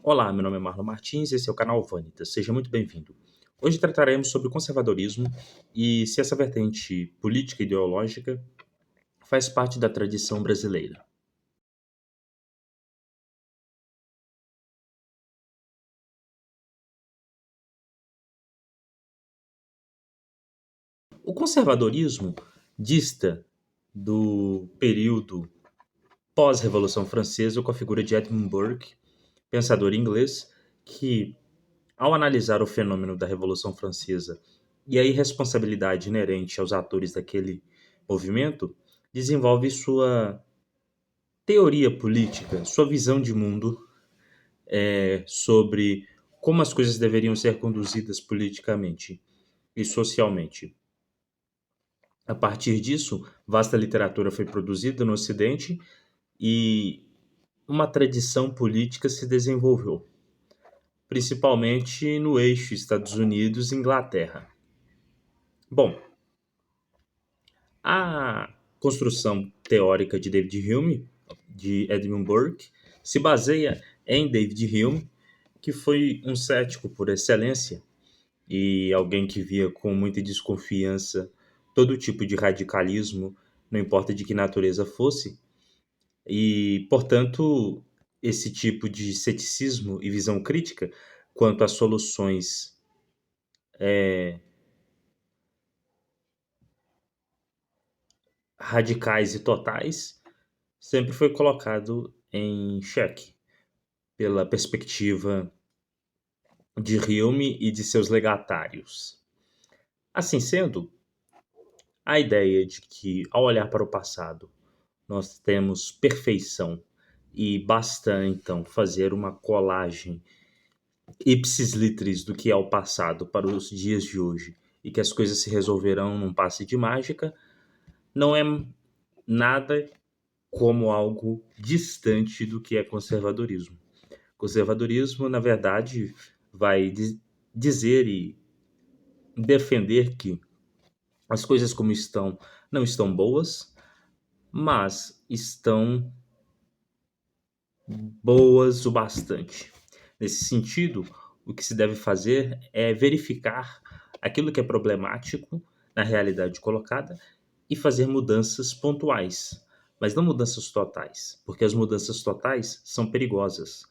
Olá, meu nome é Marlon Martins, esse é o canal Vanitas. Seja muito bem-vindo. Hoje trataremos sobre o conservadorismo e se essa vertente política e ideológica faz parte da tradição brasileira. O conservadorismo dista do período pós-Revolução Francesa com a figura de Edmund Burke, pensador inglês, que, ao analisar o fenômeno da Revolução Francesa e a irresponsabilidade inerente aos atores daquele movimento, desenvolve sua teoria política, sua visão de mundo sobre como as coisas deveriam ser conduzidas politicamente e socialmente. A partir disso, vasta literatura foi produzida no Ocidente e uma tradição política se desenvolveu, principalmente no eixo Estados Unidos e Inglaterra. Bom, a construção teórica de David Hume, de Edmund Burke, se baseia em David Hume, que foi um cético por excelência e alguém que via com muita desconfiança todo tipo de radicalismo, não importa de que natureza fosse, e, portanto, esse tipo de ceticismo e visão crítica quanto às soluções radicais e totais sempre foi colocado em xeque pela perspectiva de Hume e de seus legatários. Assim sendo, a ideia de que, ao olhar para o passado, nós temos perfeição e basta então fazer uma colagem ipsis litteris do que é o passado para os dias de hoje e que as coisas se resolverão num passe de mágica, não é nada como algo distante do que é conservadorismo. Conservadorismo, na verdade, vai dizer e defender que as coisas como estão não estão boas, mas estão boas o bastante. Nesse sentido, o que se deve fazer é verificar aquilo que é problemático na realidade colocada e fazer mudanças pontuais, mas não mudanças totais, porque as mudanças totais são perigosas.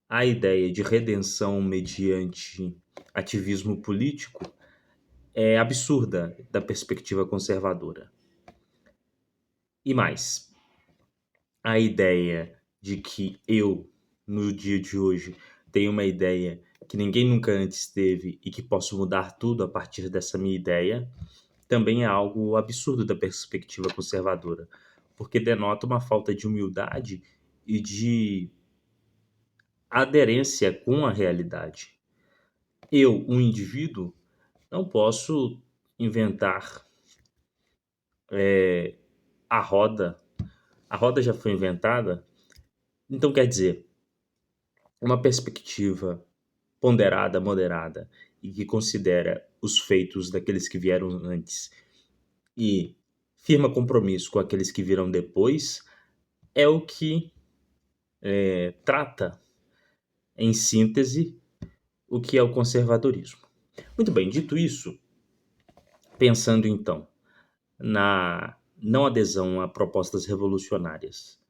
A ideia de redenção mediante ativismo político é absurda da perspectiva conservadora. E mais, a ideia de que eu, no dia de hoje, tenho uma ideia que ninguém nunca antes teve e que posso mudar tudo a partir dessa minha ideia, também é algo absurdo da perspectiva conservadora, porque denota uma falta de humildade e de aderência com a realidade. Eu, um indivíduo, não posso inventar a roda. A roda já foi inventada, então quer dizer, uma perspectiva ponderada, moderada e que considera os feitos daqueles que vieram antes e firma compromisso com aqueles que virão depois é o que trata, em síntese, o que é o conservadorismo. Muito bem, dito isso, pensando então na não adesão a propostas revolucionárias,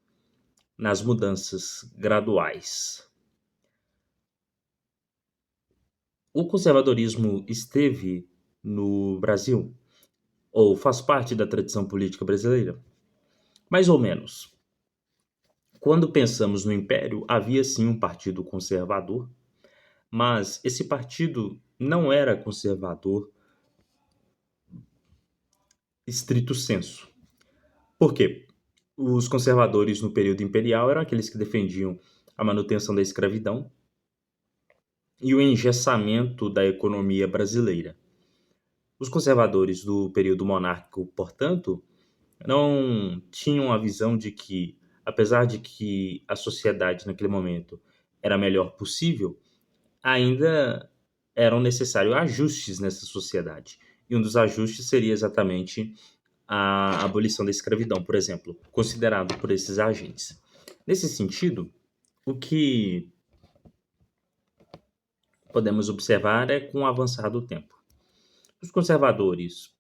nas mudanças graduais, o conservadorismo esteve no Brasil? Ou faz parte da tradição política brasileira? Mais ou menos. Quando pensamos no Império, havia sim um partido conservador, mas esse partido não era conservador estrito sensu. Por quê? Os conservadores no período imperial eram aqueles que defendiam a manutenção da escravidão e o engessamento da economia brasileira. Os conservadores do período monárquico, portanto, não tinham a visão de que, apesar de que a sociedade naquele momento era a melhor possível, ainda eram necessários ajustes nessa sociedade. E um dos ajustes seria exatamente a abolição da escravidão, por exemplo, considerado por esses agentes. Nesse sentido, o que podemos observar é com o avançar do tempo. Os conservadores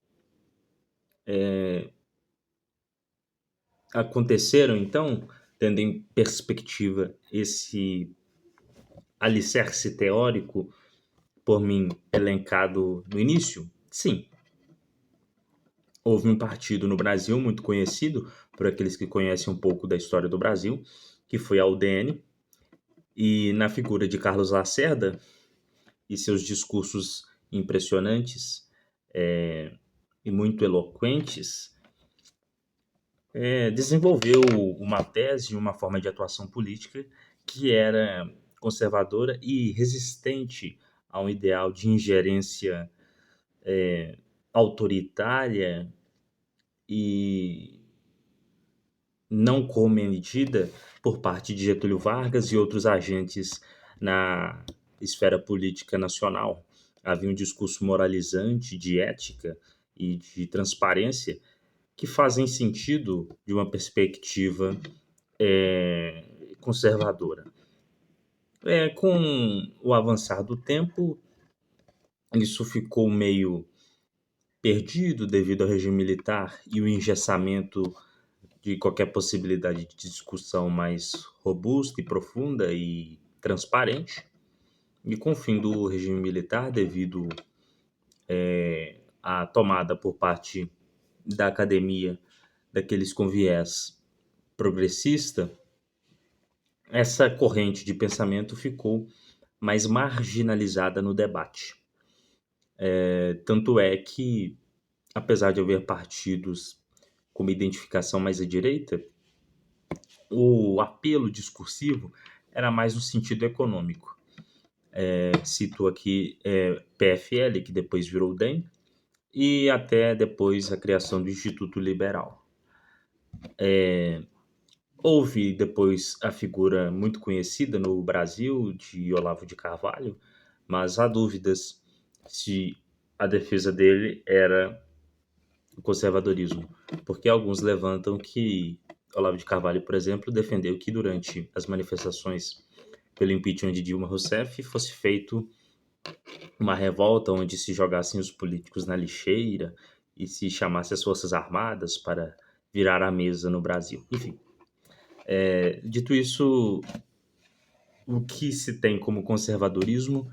aconteceram, então, tendo em perspectiva esse alicerce teórico por mim elencado no início? Sim. Houve um partido no Brasil muito conhecido por aqueles que conhecem um pouco da história do Brasil, que foi a UDN, e na figura de Carlos Lacerda e seus discursos impressionantes e muito eloquentes, desenvolveu uma tese, uma forma de atuação política que era conservadora e resistente a um ideal de ingerência autoritária e não comedida por parte de Getúlio Vargas e outros agentes na esfera política nacional. Havia um discurso moralizante de ética e de transparência que fazem sentido de uma perspectiva conservadora. Com o avançar do tempo, isso ficou meio perdido devido ao regime militar e o engessamento de qualquer possibilidade de discussão mais robusta e profunda e transparente. E com o fim do regime militar, devido à tomada por parte da academia daqueles com viés progressista, essa corrente de pensamento ficou mais marginalizada no debate. Tanto é que, apesar de haver partidos com uma identificação mais à direita, o apelo discursivo era mais no sentido econômico. Cito aqui PFL, que depois virou DEM, e até depois a criação do Instituto Liberal. Houve depois a figura muito conhecida no Brasil de Olavo de Carvalho, mas há dúvidas se a defesa dele era o conservadorismo, porque alguns levantam que Olavo de Carvalho, por exemplo, defendeu que durante as manifestações pelo impeachment de Dilma Rousseff fosse feito uma revolta onde se jogassem os políticos na lixeira e se chamasse as Forças Armadas para virar a mesa no Brasil. Enfim, dito isso, o que se tem como conservadorismo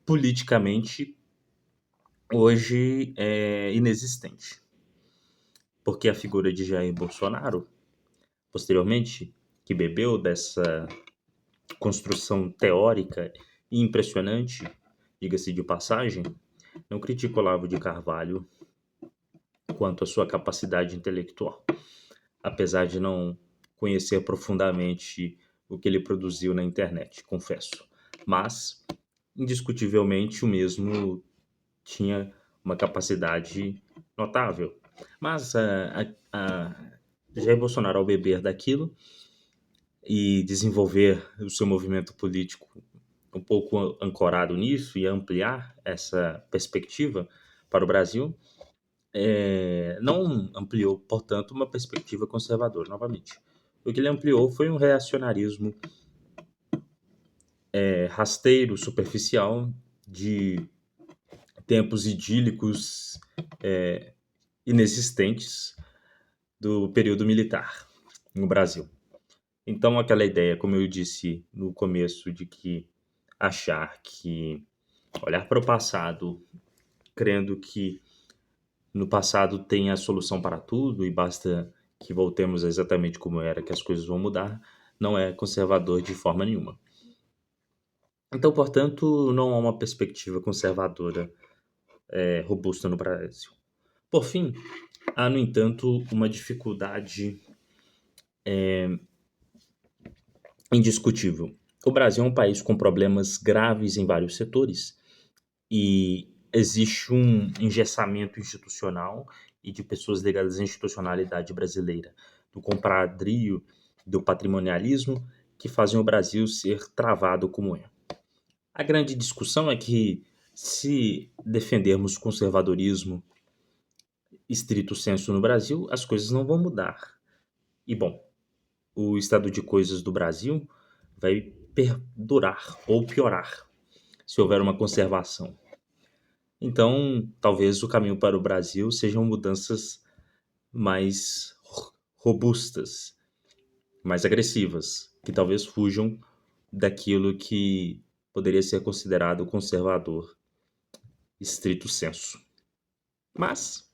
politicamente hoje é inexistente. Porque a figura de Jair Bolsonaro, posteriormente, que bebeu dessa construção teórica e impressionante, diga-se de passagem, não critico Olavo de Carvalho quanto à sua capacidade intelectual, apesar de não conhecer profundamente o que ele produziu na internet, confesso. Mas, indiscutivelmente, o mesmo tinha uma capacidade notável. Mas Jair Bolsonaro, ao beber daquilo e desenvolver o seu movimento político um pouco ancorado nisso e ampliar essa perspectiva para o Brasil, não ampliou, portanto, uma perspectiva conservadora, novamente. O que ele ampliou foi um reacionarismo rasteiro, superficial, de tempos idílicos inexistentes do período militar no Brasil. Então, aquela ideia, como eu disse no começo, de que achar que olhar para o passado, crendo que no passado tem a solução para tudo e basta que voltemos exatamente como era, que as coisas vão mudar, não é conservador de forma nenhuma. Então, portanto, não há uma perspectiva conservadora robusta no Brasil. Por fim, há, no entanto, uma dificuldade indiscutível. O Brasil é um país com problemas graves em vários setores e existe um engessamento institucional e de pessoas ligadas à institucionalidade brasileira, do compadrio, do patrimonialismo, que fazem o Brasil ser travado como é. A grande discussão é que, se defendermos conservadorismo estrito sensu no Brasil, as coisas não vão mudar. E, bom, o estado de coisas do Brasil vai perdurar ou piorar. se houver uma conservação. Então, talvez o caminho para o Brasil sejam mudanças mais robustas, mais agressivas, que talvez fujam daquilo que poderia ser considerado conservador, estrito sensu. Mas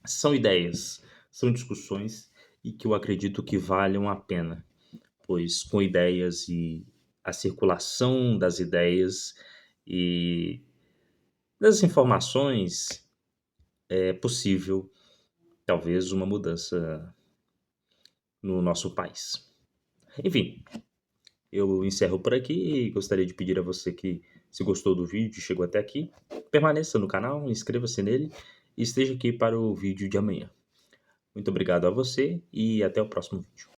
são ideias, são discussões e que eu acredito que valham a pena, pois com ideias e a circulação das ideias e das informações é possível, talvez, uma mudança no nosso país. Enfim, eu encerro por aqui e gostaria de pedir a você que, se gostou do vídeo e chegou até aqui, permaneça no canal, inscreva-se nele e esteja aqui para o vídeo de amanhã. Muito obrigado a você e até o próximo vídeo.